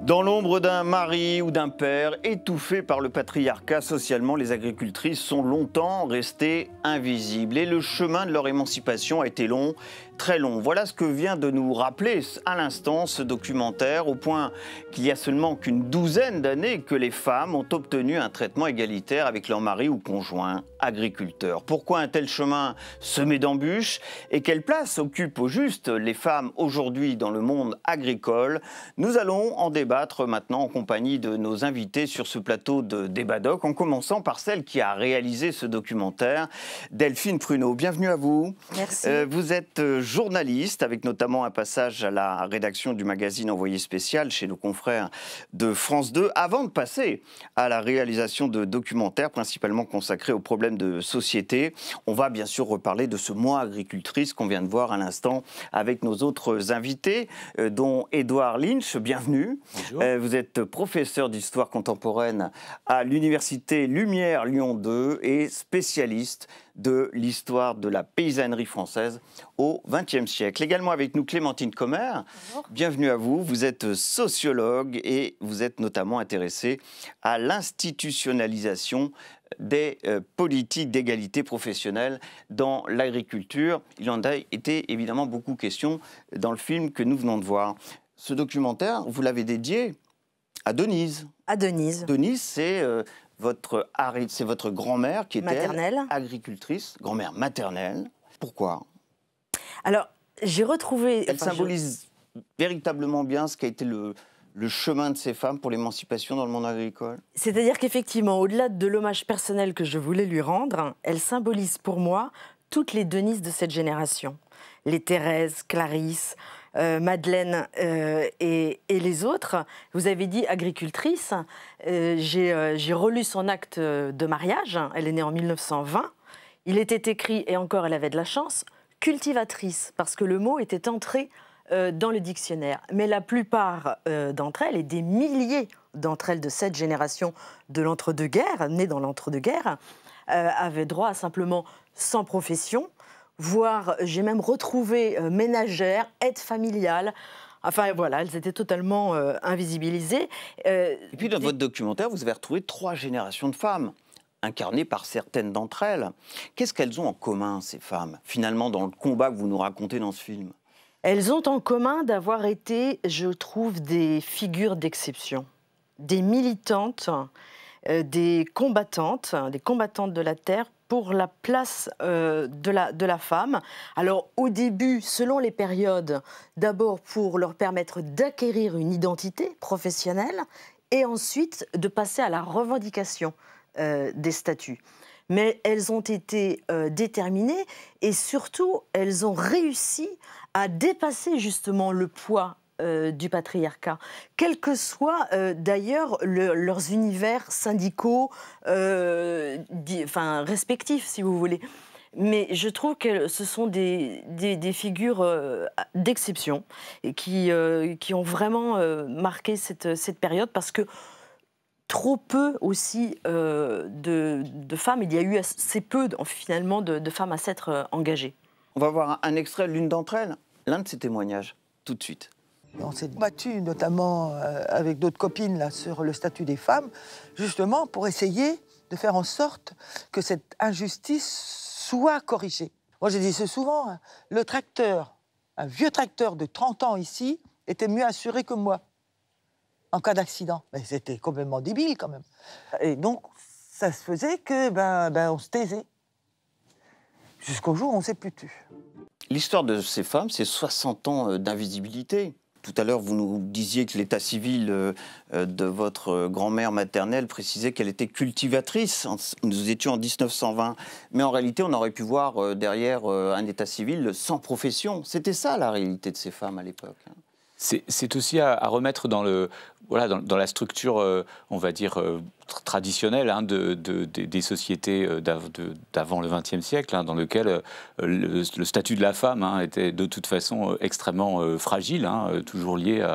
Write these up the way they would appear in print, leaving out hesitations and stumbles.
Dans l'ombre d'un mari ou d'un père, étouffés par le patriarcat socialement, les agricultrices sont longtemps restées invisibles. Et le chemin de leur émancipation a été long, très long. Voilà ce que vient de nous rappeler à l'instant ce documentaire, au point qu'il y a seulement qu'une douzaine d'années que les femmes ont obtenu un traitement égalitaire avec leur mari ou conjoint agriculteur. Pourquoi un tel chemin semé d'embûches et quelle place occupent au juste les femmes aujourd'hui dans le monde agricole? Nous allons en débattre maintenant en compagnie de nos invités sur ce plateau de Débat-Doc, en commençant par celle qui a réalisé ce documentaire, Delphine Pruneau. Bienvenue à vous. Merci. Vous êtes journaliste, avec notamment un passage à la rédaction du magazine Envoyé spécial chez nos confrères de France 2, avant de passer à la réalisation de documentaires principalement consacrés aux problèmes de société. On va bien sûr reparler de ce mois agricultrice qu'on vient de voir à l'instant avec nos autres invités, dont Édouard Lynch. Bienvenue. Bonjour. Vous êtes professeur d'histoire contemporaine à l'université Lumière Lyon 2 et spécialiste de l'histoire de la paysannerie française au XXe siècle. Également avec nous Clémentine Commer. Bonjour. Bienvenue à vous. Vous êtes sociologue et vous êtes notamment intéressée à l'institutionnalisation des politiques d'égalité professionnelle dans l'agriculture. Il en a été évidemment beaucoup question dans le film que nous venons de voir. Ce documentaire, vous l'avez dédié à Denise. À Denise. Denise, c'est votre grand-mère qui était Maternelle. Agricultrice, grand-mère maternelle. Pourquoi? Alors, j'ai retrouvé... Elle symbolise véritablement bien ce qu'a été le chemin de ces femmes pour l'émancipation dans le monde agricole. C'est-à-dire qu'effectivement, au-delà de l'hommage personnel que je voulais lui rendre, elle symbolise pour moi toutes les Denises de cette génération. Les Thérèse, Clarisse, Madeleine et les autres. Vous avez dit agricultrice. J'ai relu son acte de mariage. Elle est née en 1920. Il était écrit, et encore elle avait de la chance, cultivatrice, parce que le mot était entré dans le dictionnaire. Mais la plupart d'entre elles, et des milliers d'entre elles de cette génération de l'entre-deux-guerres, nées dans l'entre-deux-guerres, avaient droit à simplement sans profession, voire j'ai même retrouvé ménagères, aide familiale. Enfin voilà, elles étaient totalement invisibilisées. Et puis dans votre documentaire, vous avez retrouvé 3 générations de femmes, incarnées par certaines d'entre elles. Qu'est-ce qu'elles ont en commun, ces femmes, finalement, dans le combat que vous nous racontez dans ce film? Elles ont en commun d'avoir été, je trouve, des figures d'exception, des militantes, des combattantes de la terre pour la place de la femme. Alors au début, selon les périodes, d'abord pour leur permettre d'acquérir une identité professionnelle et ensuite de passer à la revendication des statuts. Mais elles ont été déterminées et surtout, elles ont réussi à dépasser justement le poids du patriarcat, quels que soient d'ailleurs leurs univers syndicaux respectifs, si vous voulez. Mais je trouve que ce sont des figures d'exception et qui ont vraiment marqué cette période, parce que trop peu aussi de femmes, il y a eu assez peu finalement de femmes à s'être engagées. On va voir un extrait de l'une d'entre elles, l'un de ces témoignages, tout de suite. On s'est battu notamment avec d'autres copines là, sur le statut des femmes, justement pour essayer de faire en sorte que cette injustice soit corrigée. Moi j'ai dit souvent, hein, le tracteur, un vieux tracteur de 30 ans ici, était mieux assuré que moi en cas d'accident. Mais c'était complètement débile quand même. Et donc ça se faisait que on se taisait. Jusqu'au jour où on ne s'est plus tu. L'histoire de ces femmes, c'est 60 ans d'invisibilité. Tout à l'heure, vous nous disiez que l'état civil de votre grand-mère maternelle précisait qu'elle était cultivatrice. Nous étions en 1920. Mais en réalité, on aurait pu voir derrière un état civil sans profession. C'était ça, la réalité de ces femmes à l'époque. C'est aussi à remettre dans la structure, on va dire, traditionnelle hein, des sociétés d'avant le XXe siècle, hein, dans lequel le statut de la femme hein, était de toute façon extrêmement fragile, hein, toujours lié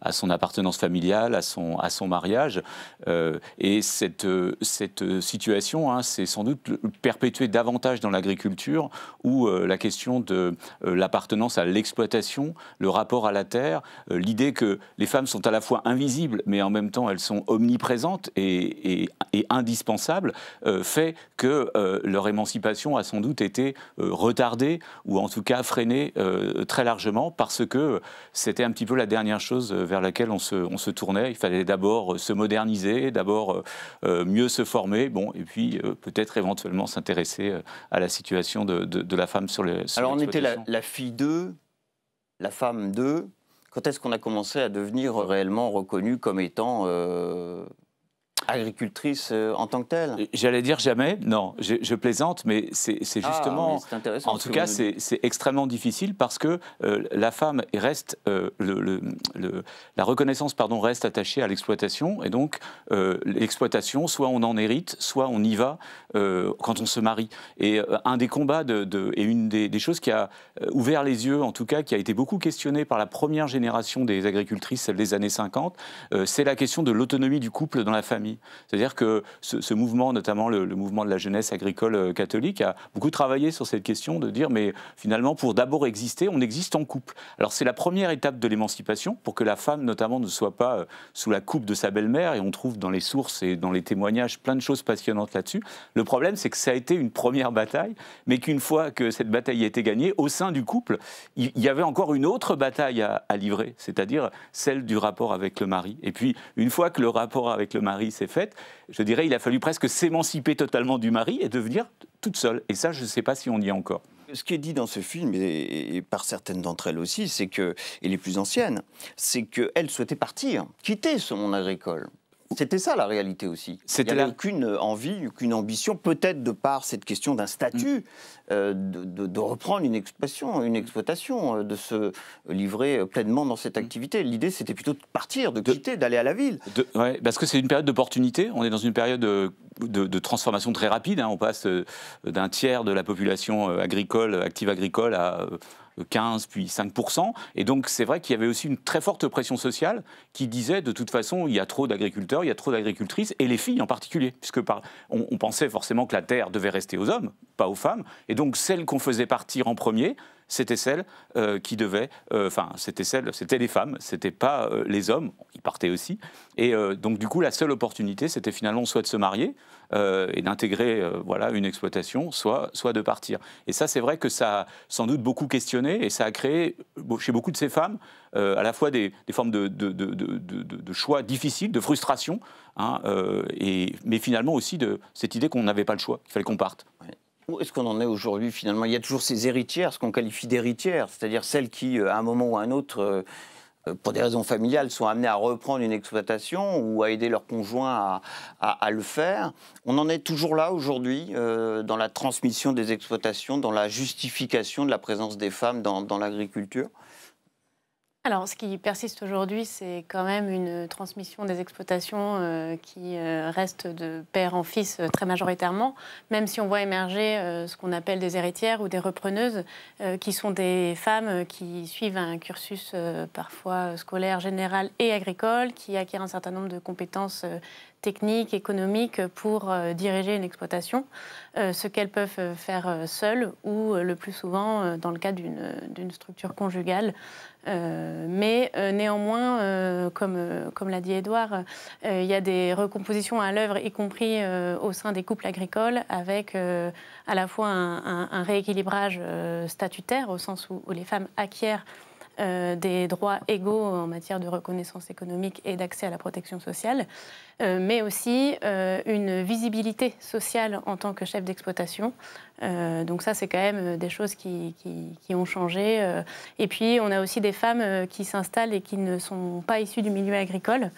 à son appartenance familiale, à son mariage. Et cette situation hein, s'est sans doute perpétuée davantage dans l'agriculture, où la question de l'appartenance à l'exploitation, le rapport à la terre, l'idée que les femmes sont à la fois invisibles, mais en même temps elles sont omniprésentes et indispensables, fait que leur émancipation a sans doute été retardée, ou en tout cas freinée très largement, parce que c'était un petit peu la dernière chose vers laquelle on se tournait. Il fallait d'abord se moderniser, d'abord mieux se former, bon, et puis peut-être éventuellement s'intéresser à la situation de la femme sur Alors on était l'exploitation. la fille d'eux, la femme d'eux. Quand est-ce qu'on a commencé à devenir réellement reconnue comme étant agricultrice en tant que telle? J'allais dire jamais, non, je plaisante, mais c'est justement, c'est intéressant en ce tout que cas, vous nous dites. c'est extrêmement difficile parce que la femme reste, la reconnaissance pardon, reste attachée à l'exploitation, et donc l'exploitation, soit on en hérite, soit on y va quand on se marie. Et un des combats et une des choses qui a ouvert les yeux, en tout cas, qui a été beaucoup questionnée par la première génération des agricultrices, celle des années 50, c'est la question de l'autonomie du couple dans la famille. C'est-à-dire que ce mouvement, notamment le mouvement de la jeunesse agricole catholique, a beaucoup travaillé sur cette question de dire, mais finalement, pour d'abord exister, on existe en couple. Alors c'est la première étape de l'émancipation, pour que la femme, notamment, ne soit pas sous la coupe de sa belle-mère, et on trouve dans les sources et dans les témoignages plein de choses passionnantes là-dessus. Le problème, c'est que ça a été une première bataille, mais qu'une fois que cette bataille a été gagnée, au sein du couple, il y avait encore une autre bataille à livrer, c'est-à-dire celle du rapport avec le mari. Et puis, une fois que le rapport avec le mari s'est fait, je dirais, il a fallu presque s'émanciper totalement du mari et devenir toute seule. Et ça, je ne sais pas si on y est encore. Ce qui est dit dans ce film, et par certaines d'entre elles aussi, c'est que, et les plus anciennes, c'est qu'elles souhaitaient partir, quitter ce monde agricole. C'était ça la réalité aussi. Il n'y avait aucune envie, aucune ambition, peut-être de par cette question d'un statut, de reprendre une exploitation, de se livrer pleinement dans cette activité. L'idée, c'était plutôt de partir, de quitter, d'aller à la ville. Ouais, parce que c'est une période d'opportunité. On est dans une période de transformation très rapide. Hein. On passe d'un tiers de la population agricole, active agricole, à 15 puis 5%. Et donc c'est vrai qu'il y avait aussi une très forte pression sociale qui disait de toute façon il y a trop d'agriculteurs, il y a trop d'agricultrices, et les filles en particulier, puisque on pensait forcément que la terre devait rester aux hommes, pas aux femmes, et donc celles qu'on faisait partir en premier, c'était celles qui devaient, c'était les femmes, c'était pas les hommes, ils partaient aussi. Et donc du coup la seule opportunité c'était finalement soit de se marier et d'intégrer une exploitation, soit de partir. Et ça c'est vrai que ça a sans doute beaucoup questionné, et ça a créé chez beaucoup de ces femmes à la fois des formes de choix difficiles, de frustration, hein, mais finalement aussi de cette idée qu'on n'avait pas le choix, qu'il fallait qu'on parte. Ouais. Où est-ce qu'on en est aujourd'hui finalement? Il y a toujours ces héritières, ce qu'on qualifie d'héritières, c'est-à-dire celles qui, à un moment ou à un autre, pour des raisons familiales, sont amenées à reprendre une exploitation ou à aider leur conjoint à le faire. On en est toujours là aujourd'hui, dans la transmission des exploitations, dans la justification de la présence des femmes dans l'agriculture? Alors, ce qui persiste aujourd'hui, c'est quand même une transmission des exploitations qui reste de père en fils très majoritairement, même si on voit émerger ce qu'on appelle des héritières ou des repreneuses, qui sont des femmes qui suivent un cursus parfois scolaire, général et agricole, qui acquièrent un certain nombre de compétences techniques, économiques pour diriger une exploitation, ce qu'elles peuvent faire seules ou le plus souvent dans le cadre d'une structure conjugale. Mais néanmoins, comme l'a dit Édouard, il y a des recompositions à l'œuvre, y compris au sein des couples agricoles, avec à la fois un rééquilibrage statutaire, au sens où les femmes acquièrent des droits égaux en matière de reconnaissance économique et d'accès à la protection sociale, mais aussi une visibilité sociale en tant que chef d'exploitation. Donc ça, c'est quand même des choses qui ont changé. Et puis, on a aussi des femmes qui s'installent et qui ne sont pas issues du milieu agricole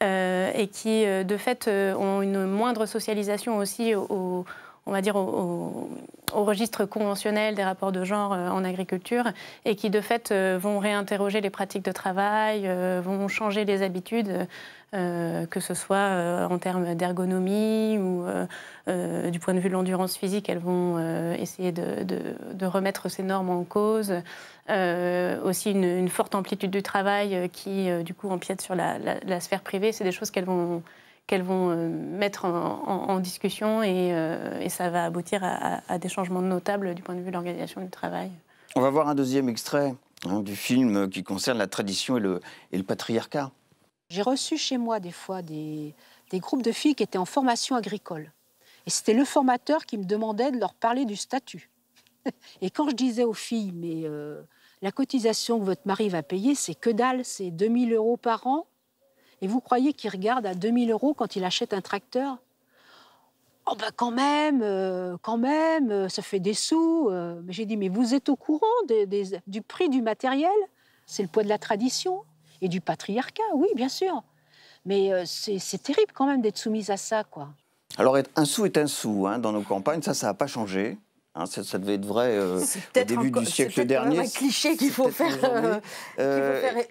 et qui, de fait, ont une moindre socialisation aussi on va dire, au registre conventionnel des rapports de genre en agriculture, et qui, de fait, vont réinterroger les pratiques de travail, vont changer les habitudes, que ce soit en termes d'ergonomie ou du point de vue de l'endurance physique. Elles vont essayer de remettre ces normes en cause. Aussi une forte amplitude du travail qui, du coup, empiète sur la sphère privée. C'est des choses qu'elles vont mettre en discussion, et ça va aboutir à des changements notables du point de vue de l'organisation du travail. On va voir un deuxième extrait hein, du film qui concerne la tradition et le patriarcat. J'ai reçu chez moi des fois des groupes de filles qui étaient en formation agricole. Et c'était le formateur qui me demandait de leur parler du statut. Et quand je disais aux filles, mais la cotisation que votre mari va payer, c'est que dalle, c'est 2 000 € par an. Et vous croyez qu'il regarde à 2 000 € quand il achète un tracteur? Oh ben quand même, ça fait des sous. Mais j'ai dit, mais vous êtes au courant du prix du matériel? C'est le poids de la tradition et du patriarcat, oui, bien sûr. Mais c'est terrible quand même d'être soumise à ça, quoi. Alors, un sou est un sou, hein, dans nos campagnes, ça n'a pas changé. Hein, ça devait être vrai au début du siècle dernier. C'est un cliché qu'il faut faire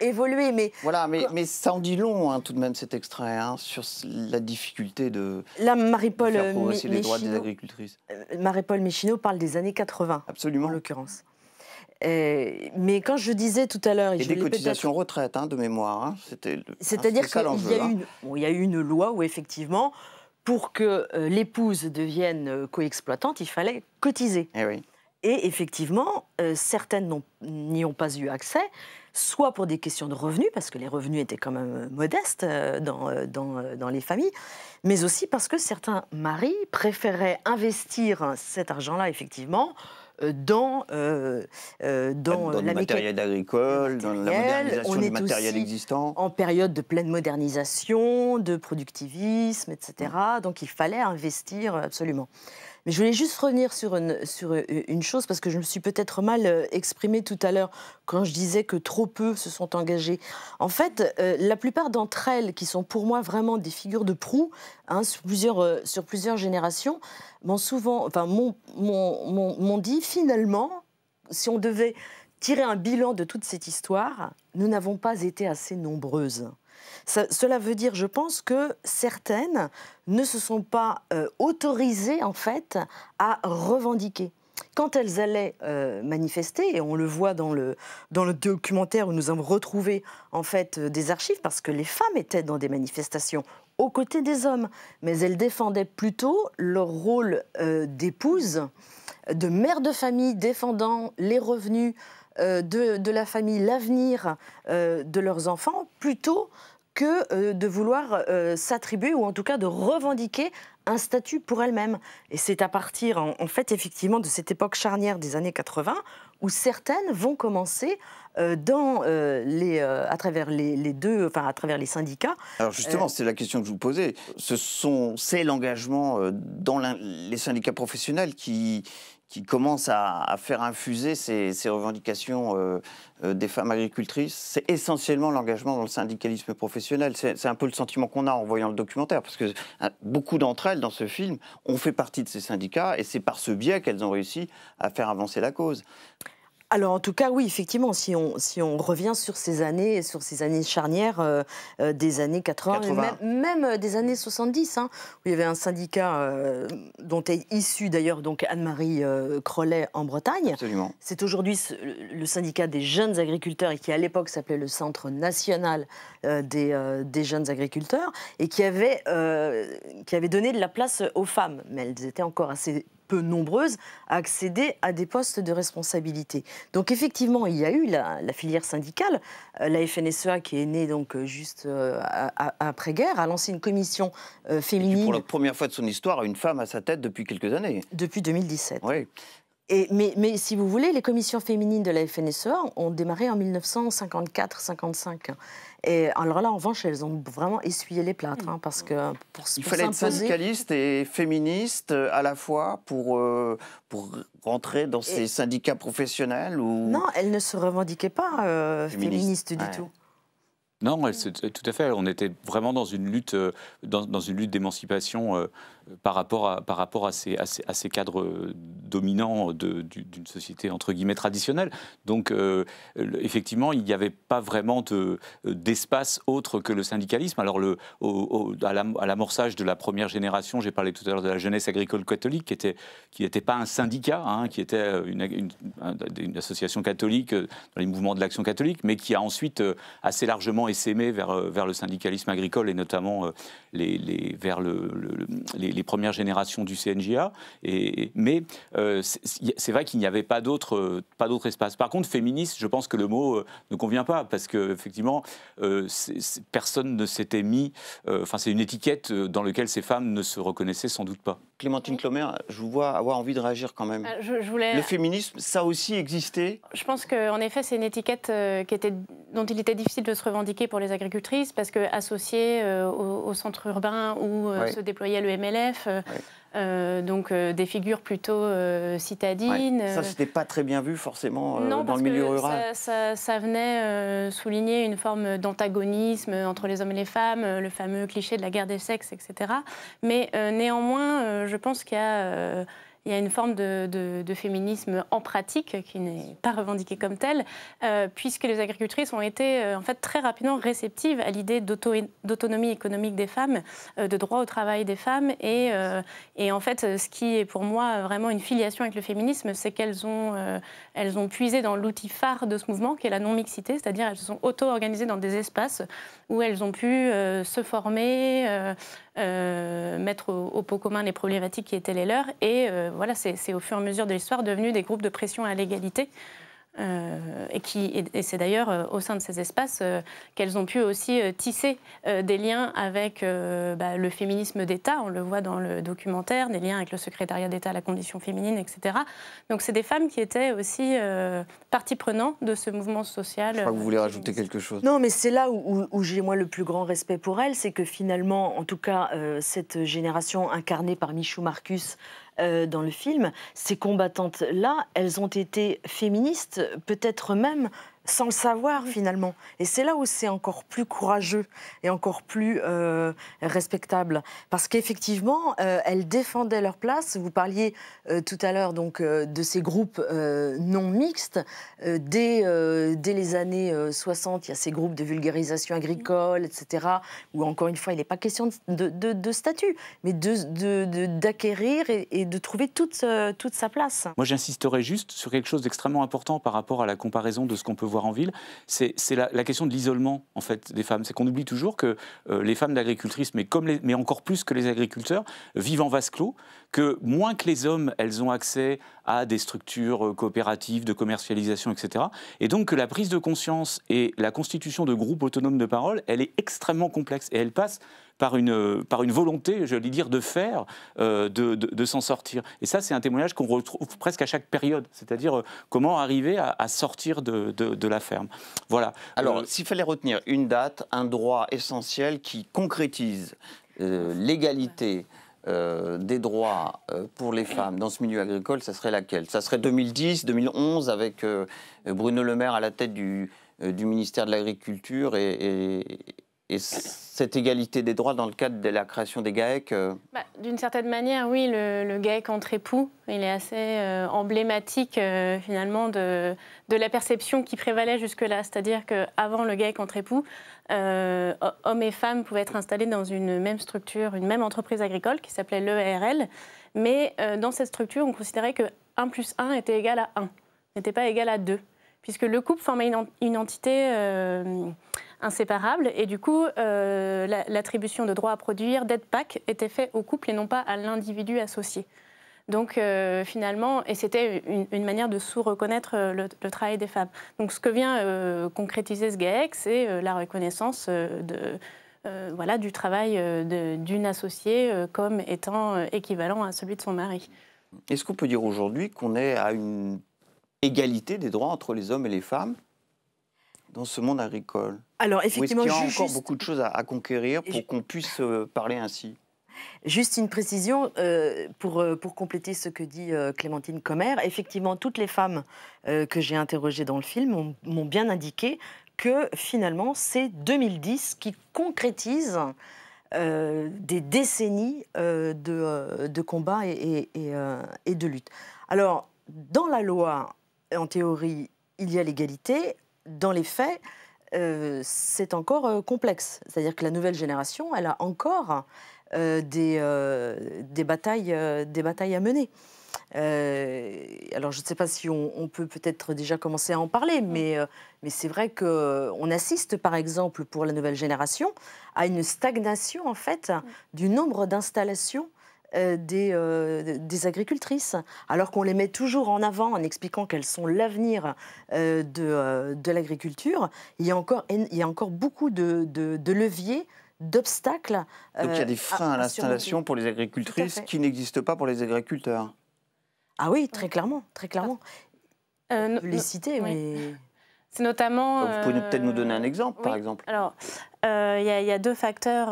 évoluer. Mais voilà, mais ça en dit long, hein, tout de même, cet extrait, hein, sur la difficulté de faire progresser les droits des agricultrices. Marie-Paul Méchineau parle des années 80, absolument, en l'occurrence. Mais quand je disais tout à l'heure... Et des cotisations retraite, hein, de mémoire. Hein, c'est-à-dire qu'il y a eu une loi où, effectivement, pour que l'épouse devienne coexploitante, il fallait cotiser. Eh oui. Et effectivement, certaines n'y ont pas eu accès, soit pour des questions de revenus, parce que les revenus étaient quand même modestes dans les familles, mais aussi parce que certains maris préféraient investir cet argent-là, effectivement, dans le matériel agricole, dans la modernisation du matériel existant. En période de pleine modernisation, de productivisme, etc. Donc il fallait investir absolument. Mais je voulais juste revenir sur une chose, parce que je me suis peut-être mal exprimée tout à l'heure quand je disais que trop peu se sont engagés. En fait, la plupart d'entre elles, qui sont pour moi vraiment des figures de proue, hein, sur plusieurs générations, m'ont dit finalement, si on devait tirer un bilan de toute cette histoire, nous n'avons pas été assez nombreuses. Cela veut dire, je pense, que certaines ne se sont pas autorisées, en fait, à revendiquer. Quand elles allaient manifester, et on le voit dans le documentaire où nous avons retrouvé, en fait, des archives, parce que les femmes étaient dans des manifestations aux côtés des hommes, mais elles défendaient plutôt leur rôle d'épouse, de mère de famille, défendant les revenus de la famille, l'avenir de leurs enfants, plutôt que de vouloir s'attribuer, ou en tout cas de revendiquer un statut pour elles-mêmes. Et c'est à partir, en fait, effectivement, de cette époque charnière des années 80, où certaines vont commencer à travers à travers les syndicats. Alors justement, c'est la question que je vous posais. C'est l'engagement dans les syndicats professionnels qui commence à faire infuser ces revendications des femmes agricultrices. C'est essentiellement l'engagement dans le syndicalisme professionnel. C'est un peu le sentiment qu'on a en voyant le documentaire, parce que beaucoup d'entre elles, dans ce film, ont fait partie de ces syndicats, et c'est par ce biais qu'elles ont réussi à faire avancer la cause. Alors en tout cas, oui, effectivement, si on revient sur ces années charnières des années 80. Même des années 70, hein, où il y avait un syndicat dont est issue d'ailleurs donc Anne-Marie Crollet en Bretagne. Absolument. C'est aujourd'hui le syndicat des jeunes agriculteurs, et qui à l'époque s'appelait le Centre national des jeunes agriculteurs, et qui avait donné de la place aux femmes, mais elles étaient encore assez peu nombreuses à accéder à des postes de responsabilité. Donc effectivement, il y a eu la filière syndicale. La FNSEA, qui est née donc juste après-guerre, a lancé une commission féminine. Et qui, pour la première fois de son histoire, a une femme à sa tête depuis quelques années. Depuis 2017. Oui. Mais si vous voulez, les commissions féminines de la FNSEA ont démarré en 1954-55. Et alors là, en revanche, elles ont vraiment essuyé les plâtres. Hein, parce que il fallait être syndicaliste et féministe à la fois pour rentrer dans ces syndicats professionnels ou... Non, elles ne se revendiquaient pas féministes du tout. Non, tout à fait. On était vraiment dans une lutte, d'émancipation par rapport à ces cadres dominants d'une société entre guillemets traditionnelle. Donc, effectivement, il n'y avait pas vraiment d'espace autre que le syndicalisme. Alors, à l'amorçage de la première génération, j'ai parlé tout à l'heure de la jeunesse agricole catholique, qui n'était pas un syndicat, hein, qui était une association catholique dans les mouvements de l'Action catholique, mais qui a ensuite assez largement essaimé vers le syndicalisme agricole, et notamment vers les les premières générations du CNJA. Mais c'est vrai qu'il n'y avait pas d'autre espace. Par contre, féministe, je pense que le mot ne convient pas, parce qu'effectivement, personne ne s'était mis... Enfin, c'est une étiquette dans laquelle ces femmes ne se reconnaissaient sans doute pas. Clémentine Clomer, je vous vois avoir envie de réagir quand même. Je voulais... Le féminisme, ça aussi existait? Je pense qu'en effet, c'est une étiquette dont il était difficile de se revendiquer pour les agricultrices, parce qu'associée au centre urbain où se déployait le MLF, donc des figures plutôt citadines. Ça, c'était pas très bien vu forcément non, dans le milieu rural. Ça venait souligner une forme d'antagonisme entre les hommes et les femmes, le fameux cliché de la guerre des sexes, etc. Mais néanmoins, je pense qu'il y a une forme de féminisme en pratique qui n'est pas revendiquée comme telle, puisque les agricultrices ont été en fait très rapidement réceptives à l'idée d'autonomie économique des femmes, de droit au travail des femmes, et en fait, ce qui est pour moi vraiment une filiation avec le féminisme, c'est qu'elles ont puisé dans l'outil phare de ce mouvement, qui est la non-mixité, c'est-à-dire elles se sont auto-organisées dans des espaces où elles ont pu se former, mettre au pot commun les problématiques qui étaient les leurs, et voilà, c'est au fur et à mesure de l'histoire devenu des groupes de pression à l'égalité. Et c'est d'ailleurs au sein de ces espaces qu'elles ont pu aussi tisser des liens avec le féminisme d'État, on le voit dans le documentaire, des liens avec le secrétariat d'État à la condition féminine, etc. Donc c'est des femmes qui étaient aussi partie prenante de ce mouvement social. Je crois que vous voulez rajouter quelque chose. Non, mais c'est là où j'ai moi le plus grand respect pour elles, c'est que finalement, en tout cas, cette génération incarnée par Michou Marcus dans le film, ces combattantes-là, elles ont été féministes, peut-être même sans le savoir finalement. Et c'est là où c'est encore plus courageux et encore plus respectable. Parce qu'effectivement, elles défendaient leur place. Vous parliez tout à l'heure donc, de ces groupes non mixtes. Dès les années 60, il y a ces groupes de vulgarisation agricole, etc., où encore une fois, il n'est pas question de statut, mais d'acquérir et de trouver toute sa place. Moi, j'insisterai juste sur quelque chose d'extrêmement important par rapport à la comparaison de ce qu'on peut voir en ville, c'est la question de l'isolement en fait des femmes. C'est qu'on oublie toujours que les femmes d'agricultrices, mais encore plus que les agriculteurs, vivent en vase clos, que moins que les hommes, elles ont accès à des structures coopératives de commercialisation, etc. Et donc que la prise de conscience et la constitution de groupes autonomes de parole, elle est extrêmement complexe et elle passe par une volonté, je vais dire, de faire, de s'en sortir. Et ça, c'est un témoignage qu'on retrouve presque à chaque période, c'est-à-dire comment arriver à sortir de la ferme. Voilà. Alors, s'il fallait retenir une date, un droit essentiel qui concrétise l'égalité des droits pour les femmes dans ce milieu agricole, ça serait laquelle? Ça serait 2010, 2011, avec Bruno Le Maire à la tête du ministère de l'Agriculture et cette égalité des droits dans le cadre de la création des GAEC D'une certaine manière, oui, le GAEC entre époux, il est assez emblématique finalement de la perception qui prévalait jusque-là. C'est-à-dire qu'avant le GAEC entre époux, hommes et femmes pouvaient être installés dans une même structure, une même entreprise agricole qui s'appelait l'EARL. Mais dans cette structure, on considérait que 1 + 1 était égal à 1, n'était pas égal à 2. Puisque le couple formait une entité inséparable, et du coup, l'attribution de droits à produire, d'aide PAC, était faite au couple et non pas à l'individu associé. Donc finalement, et c'était une manière de sous-reconnaître le travail des femmes. Donc ce que vient concrétiser ce GAEC, c'est la reconnaissance du travail d'une associée comme étant équivalent à celui de son mari. Est-ce qu'on peut dire aujourd'hui qu'on est à une égalité des droits entre les hommes et les femmes dans ce monde agricole? Alors, effectivement, ou est-ce qu'il y a encore beaucoup de choses à conquérir pour qu'on puisse parler ainsi? Juste une précision pour compléter ce que dit Clémentine Clomer. Effectivement, toutes les femmes que j'ai interrogées dans le film m'ont bien indiqué que finalement, c'est 2010 qui concrétise des décennies de combat et de lutte. Alors, dans la loi, en théorie, il y a l'égalité. Dans les faits, c'est encore complexe. C'est-à-dire que la nouvelle génération, elle a encore des batailles à mener. Alors, je ne sais pas si on peut peut-être déjà commencer à en parler, mais c'est vrai qu'on assiste, par exemple, pour la nouvelle génération, à une stagnation, en fait, du nombre d'installations des agricultrices, alors qu'on les met toujours en avant en expliquant qu'elles sont l'avenir de l'agriculture. Il y a encore beaucoup de leviers, d'obstacles. Donc il y a des freins à l'installation pour les agricultrices qui n'existent pas pour les agriculteurs. Ah oui, très clairement, très clairement. On peut les citer, mais... C'est notamment... Donc, vous pouvez peut-être nous donner un exemple, par exemple. Alors, il y a deux facteurs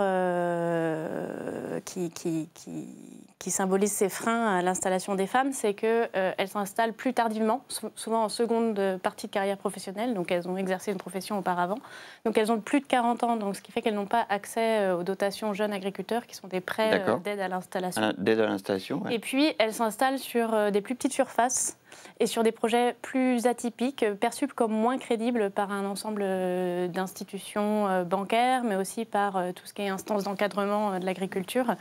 qui symbolisent ces freins à l'installation des femmes. C'est qu'elles s'installent plus tardivement, souvent en seconde partie de carrière professionnelle. Donc, elles ont exercé une profession auparavant. Donc, elles ont plus de 40 ans. Donc, ce qui fait qu'elles n'ont pas accès aux dotations jeunes agriculteurs, qui sont des prêts d'aide à l'installation. D'aide à l'installation, ouais. Et puis, elles s'installent sur des plus petites surfaces et sur des projets plus atypiques, perçus comme moins crédibles par un ensemble d'institutions bancaires, mais aussi par tout ce qui est instance d'encadrement de l'agriculture,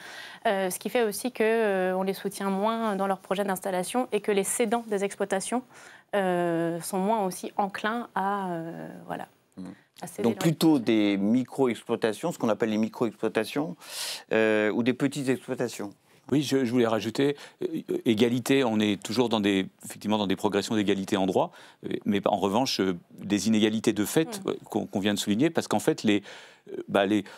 ce qui fait aussi qu'on les soutient moins dans leurs projets d'installation et que les cédants des exploitations sont moins aussi enclins à céder. Donc plutôt des micro-exploitations, ce qu'on appelle les micro-exploitations, ou des petites exploitations. Oui, je voulais rajouter égalité. On est toujours effectivement dans des progressions d'égalité en droit, mais en revanche des inégalités de fait qu'on vient de souligner, parce qu'en fait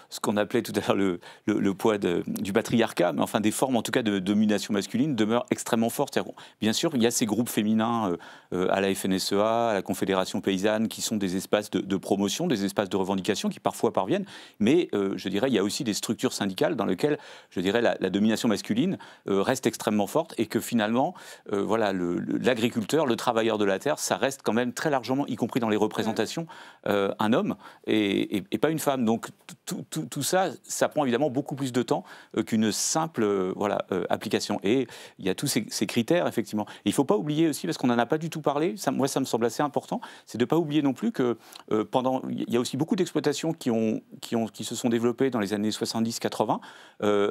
ce qu'on appelait tout à l'heure le poids du patriarcat, mais enfin des formes en tout cas de domination masculine demeurent extrêmement fortes. Bien sûr, il y a ces groupes féminins à la FNSEA, à la Confédération paysanne, qui sont des espaces de promotion, des espaces de revendication qui parfois parviennent, mais je dirais il y a aussi des structures syndicales dans lesquelles je dirais la domination masculine reste extrêmement forte, et que finalement l'agriculteur, le travailleur de la terre, ça reste quand même très largement, y compris dans les représentations, un homme et pas une femme. Donc tout ça, ça prend évidemment beaucoup plus de temps qu'une simple application. Et il y a tous ces critères, effectivement. Et il ne faut pas oublier aussi, parce qu'on n'en a pas du tout parlé, moi ça me semble assez important, c'est de ne pas oublier non plus que il y a aussi beaucoup d'exploitations qui se sont développées dans les années 70-80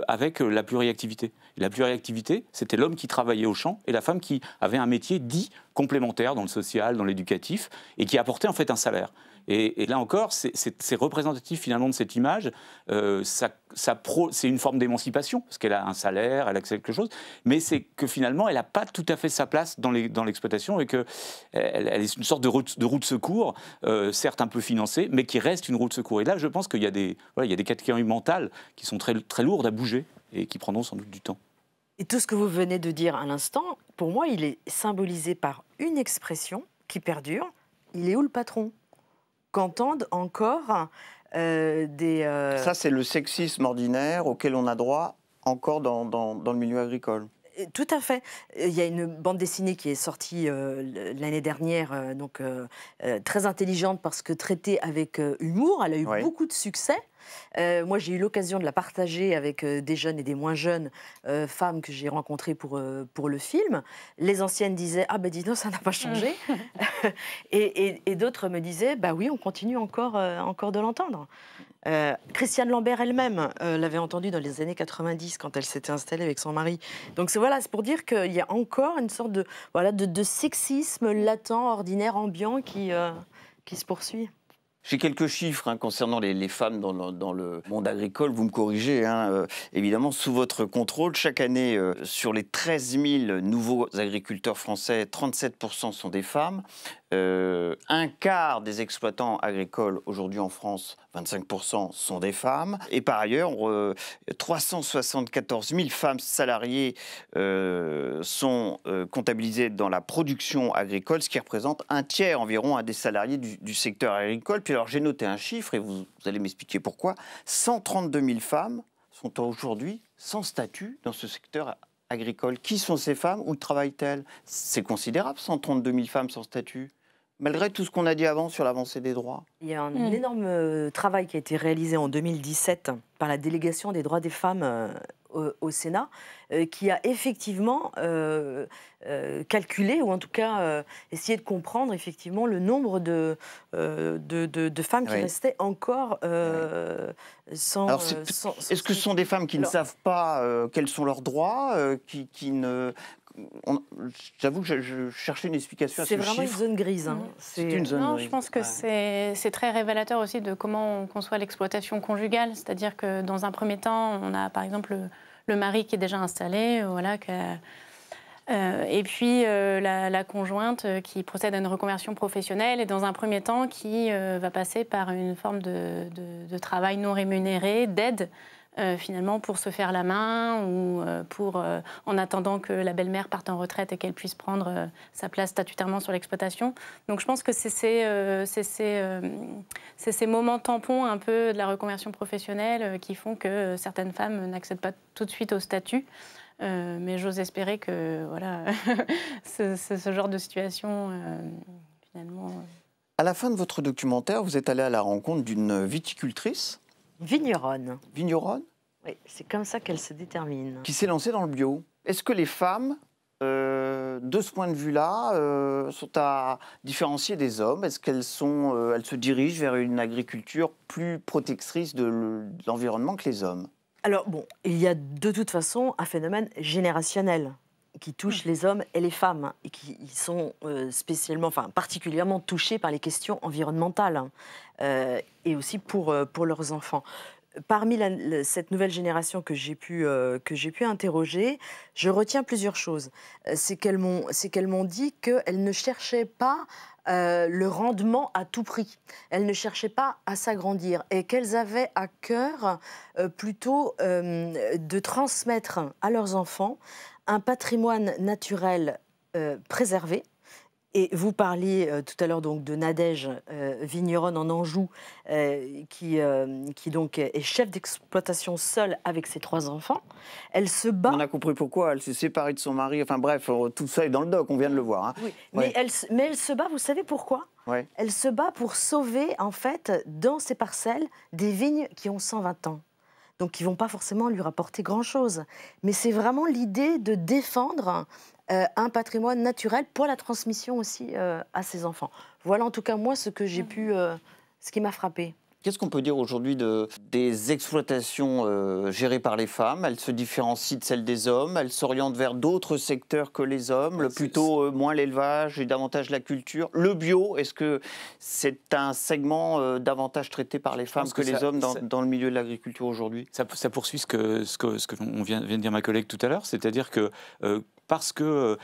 avec la pluriactivité. Et la pluriactivité, c'était l'homme qui travaillait au champ et la femme qui avait un métier dit complémentaire dans le social, dans l'éducatif, et qui apportait en fait un salaire. Et là encore, c'est représentatif finalement de cette image. C'est une forme d'émancipation, parce qu'elle a un salaire, elle a quelque chose, mais c'est que finalement, elle n'a pas tout à fait sa place dans l'exploitation, et qu'elle est une sorte de route de secours, certes un peu financée, mais qui reste une route de secours. Et là, je pense qu'il y a des catégories mentales qui sont très, très lourdes à bouger et qui prendront sans doute du temps. Et tout ce que vous venez de dire à l'instant, pour moi, il est symbolisé par une expression qui perdure. Il est où le patron ? Qu'entendent encore Ça, c'est le sexisme ordinaire auquel on a droit encore dans le milieu agricole. Tout à fait. Il y a une bande dessinée qui est sortie l'année dernière, très intelligente parce que traitée avec humour. Elle a eu beaucoup de succès. Moi, j'ai eu l'occasion de la partager avec des jeunes et des moins jeunes femmes que j'ai rencontrées pour le film. Les anciennes disaient « Ah ben dis donc, ça n'a pas changé ». Et d'autres me disaient « Bah oui, on continue encore de l'entendre ». Christiane Lambert elle-même l'avait entendu dans les années 90 quand elle s'était installée avec son mari. Donc c'est pour dire qu'il y a encore une sorte de sexisme latent, ordinaire, ambiant qui se poursuit. J'ai quelques chiffres concernant les femmes dans le monde agricole, vous me corrigez, évidemment, sous votre contrôle. Chaque année, sur les 13 000 nouveaux agriculteurs français, 37% sont des femmes. Un quart des exploitants agricoles aujourd'hui en France, 25%, sont des femmes. Et par ailleurs, 374 000 femmes salariées sont comptabilisées dans la production agricole, ce qui représente un tiers environ des salariés du secteur agricole. Puis alors j'ai noté un chiffre, et vous allez m'expliquer pourquoi. 132 000 femmes sont aujourd'hui sans statut dans ce secteur agricole. Qui sont ces femmes? Où travaillent-elles? C'est considérable, 132 000 femmes sans statut. Malgré tout ce qu'on a dit avant sur l'avancée des droits. Il y a un énorme travail qui a été réalisé en 2017 par la délégation des droits des femmes au Sénat, qui a effectivement calculé, ou en tout cas essayé de comprendre effectivement le nombre de femmes qui restaient encore sans... Alors est-ce que ce sont des femmes qui ne savent pas quels sont leurs droits, qui ne... J'avoue que je cherchais une explication à ce chiffre. C'est vraiment une zone grise. C'est une zone grise. Je pense que c'est très révélateur aussi de comment on conçoit l'exploitation conjugale. C'est-à-dire que dans un premier temps, on a par exemple le mari qui est déjà installé, voilà, et puis la conjointe qui procède à une reconversion professionnelle et dans un premier temps qui va passer par une forme de travail non rémunéré, d'aide finalement pour se faire la main ou en attendant que la belle-mère parte en retraite et qu'elle puisse prendre sa place statutairement sur l'exploitation. Donc je pense que c'est ces moments tampons un peu de la reconversion professionnelle qui font que certaines femmes n'accèdent pas tout de suite au statut. Mais j'ose espérer que voilà, ce genre de situation, finalement... À la fin de votre documentaire, vous êtes allé à la rencontre d'une viticultrice. Vigneronne. Vigneronne. Oui, c'est comme ça qu'elle se détermine. Qui s'est lancée dans le bio. Est-ce que les femmes, de ce point de vue-là, sont à différencier des hommes? Est-ce qu'elles elles se dirigent vers une agriculture plus protectrice de l'environnement que les hommes? Alors bon, il y a de toute façon un phénomène générationnel qui touche les hommes et les femmes et qui sont particulièrement touchés par les questions environnementales et aussi pour leurs enfants. Parmi cette nouvelle génération que j'ai pu interroger, je retiens plusieurs choses. C'est qu'elles m'ont dit qu'elles ne cherchaient pas le rendement à tout prix. Elles ne cherchaient pas à s'agrandir et qu'elles avaient à cœur plutôt de transmettre à leurs enfants un patrimoine naturel préservé. Et vous parliez tout à l'heure donc de Nadège, vigneronne en Anjou, qui donc est chef d'exploitation seule avec ses 3 enfants. Elle se bat. On a compris pourquoi. Elle s'est séparée de son mari. Enfin bref, tout ça est dans le doc. On vient de le voir. Hein. Oui. Ouais. Mais elle se bat. Vous savez pourquoi? Ouais. Elle se bat pour sauver en fait dans ses parcelles des vignes qui ont 120 ans. Donc qui ne vont pas forcément lui rapporter grand-chose. Mais c'est vraiment l'idée de défendre un patrimoine naturel pour la transmission aussi à ses enfants. Voilà en tout cas moi ce que j'ai ce qui m'a frappée. Qu'est-ce qu'on peut dire aujourd'hui des exploitations gérées par les femmes? Elles se différencient de celles des hommes, elles s'orientent vers d'autres secteurs que les hommes, plutôt moins l'élevage et davantage la culture. Le bio, est-ce que c'est un segment davantage traité par les femmes que les hommes dans le milieu de l'agriculture aujourd'hui? Ça poursuit ce que vient de dire ma collègue tout à l'heure, c'est-à-dire que parce qu'elles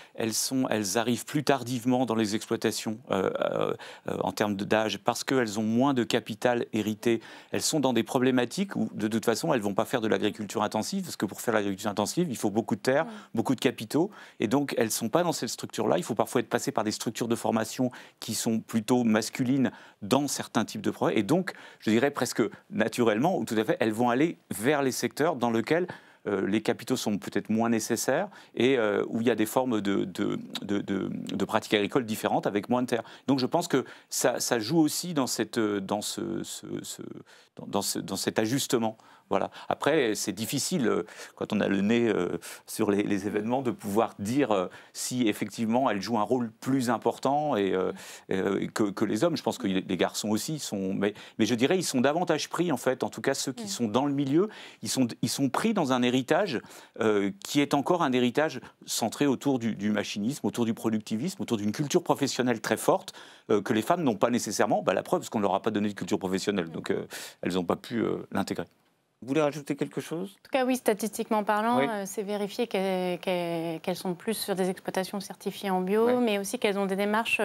arrivent plus tardivement dans les exploitations en termes d'âge, parce qu'elles ont moins de capital hérité, elles sont dans des problématiques où, de toute façon, elles ne vont pas faire de l'agriculture intensive, parce que pour faire l'agriculture intensive, il faut beaucoup de terre, beaucoup de capitaux, et donc elles ne sont pas dans cette structure-là. Il faut parfois être passé par des structures de formation qui sont plutôt masculines dans certains types de projets, et donc, je dirais presque naturellement, ou tout à fait, elles vont aller vers les secteurs dans lesquels les capitaux sont peut-être moins nécessaires et où il y a des formes de pratiques agricoles différentes avec moins de terre. Donc je pense que ça joue aussi dans cet ajustement. Voilà. Après, c'est difficile, quand on a le nez sur les événements, de pouvoir dire si effectivement elles jouent un rôle plus important que les hommes. Je pense que les garçons aussi sont... Mais je dirais ils sont davantage pris, en fait, en tout cas ceux qui sont dans le milieu, ils sont pris dans un héritage qui est encore un héritage centré autour du machinisme, autour du productivisme, autour d'une culture professionnelle très forte que les femmes n'ont pas nécessairement. La preuve, parce qu'on ne leur a pas donné de culture professionnelle, donc elles n'ont pas pu l'intégrer. Vous voulez rajouter quelque chose? En tout cas, oui, statistiquement parlant, Oui. c'est vérifié qu'elles sont plus sur des exploitations certifiées en bio, mais aussi qu'elles ont des démarches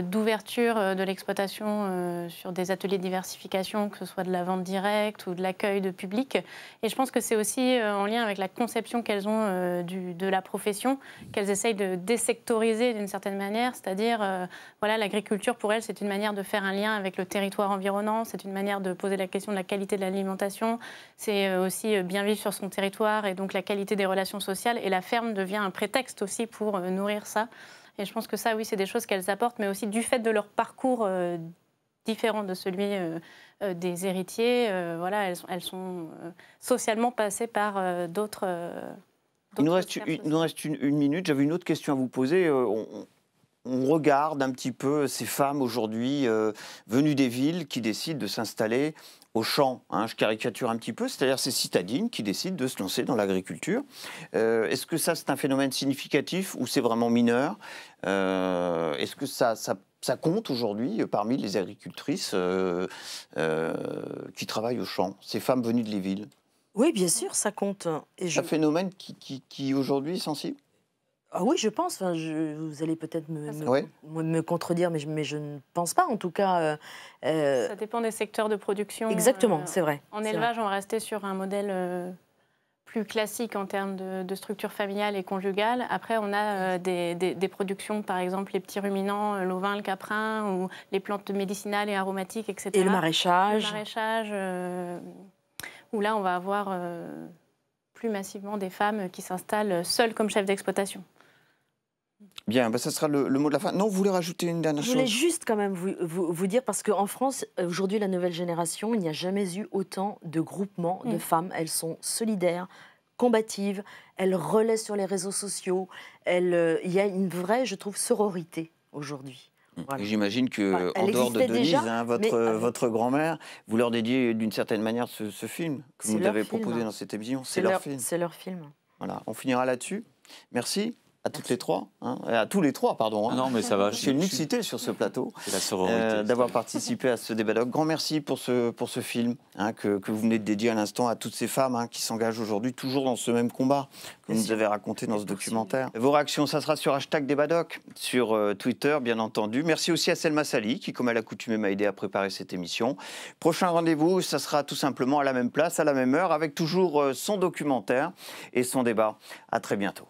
d'ouverture de l'exploitation sur des ateliers de diversification, que ce soit de la vente directe ou de l'accueil de public. Et je pense que c'est aussi en lien avec la conception qu'elles ont de la profession, qu'elles essayent de désectoriser d'une certaine manière, c'est-à-dire, voilà, l'agriculture pour elles, c'est une manière de faire un lien avec le territoire environnant, c'est une manière de poser la question de la qualité de l'alimentation, c'est aussi bien vivre sur son territoire et donc la qualité des relations sociales. Et la ferme devient un prétexte aussi pour nourrir ça. Et je pense que ça, oui, c'est des choses qu'elles apportent, mais aussi du fait de leur parcours différent de celui des héritiers. Voilà, elles sont socialement passées par d'autres... Il nous reste une minute. J'avais une autre question à vous poser. On regarde un petit peu ces femmes aujourd'hui venues des villes qui décident de s'installer au champ. Hein, je caricature un petit peu, c'est-à-dire ces citadines qui décident de se lancer dans l'agriculture. Est-ce que ça, c'est un phénomène significatif ou c'est vraiment mineur? Est-ce que ça compte aujourd'hui parmi les agricultrices qui travaillent au champ, ces femmes venues de les villes? Oui, bien sûr, ça compte. Et Un phénomène qui aujourd'hui est sensible? Ah oui, je pense. Enfin, vous allez peut-être Ouais. me contredire, mais je ne pense pas. En tout cas, Ça dépend des secteurs de production. exactement, c'est vrai. En c'est élevage, on va rester sur un modèle plus classique en termes de structure familiale et conjugale. Après, on a des productions, par exemple les petits ruminants, l'ovin, le caprin, ou les plantes médicinales et aromatiques, etc. Et le maraîchage. Le maraîchage, où là, on va avoir plus massivement des femmes qui s'installent seules comme chefs d'exploitation. Bien, ça sera le mot de la fin. Non, vous voulez rajouter une dernière Je voulais chose? juste quand même vous dire, parce qu'en France, aujourd'hui, la nouvelle génération, il n'y a jamais eu autant de groupements de femmes. Elles sont solidaires, combatives, elles relaient sur les réseaux sociaux. Il y a une vraie, je trouve, sororité aujourd'hui. Voilà. Et j'imagine que Elle en dehors de existait Denise, déjà, votre grand-mère, vous leur dédiez d'une certaine manière ce film que vous C'est nous leur avez film. proposé dans cette émission. C'est leur film. C'est leur film. Voilà, on finira là-dessus. Merci à toutes les trois, à tous les trois, pardon. Non, mais ça va. C'est une mixité sur ce plateau. C'est la sororité. D'avoir participé à ce débat doc. Grand merci pour ce film que vous venez de dédier à l'instant à toutes ces femmes qui s'engagent aujourd'hui toujours dans ce même combat que vous nous avez raconté dans ce documentaire. Vos réactions, ça sera sur #débatdoc, sur Twitter, bien entendu. Merci aussi à Selma Sali, qui, comme à l'accoutumée, m'a aidé à préparer cette émission. Prochain rendez-vous, ça sera tout simplement à la même place, à la même heure, avec toujours son documentaire et son débat. À très bientôt.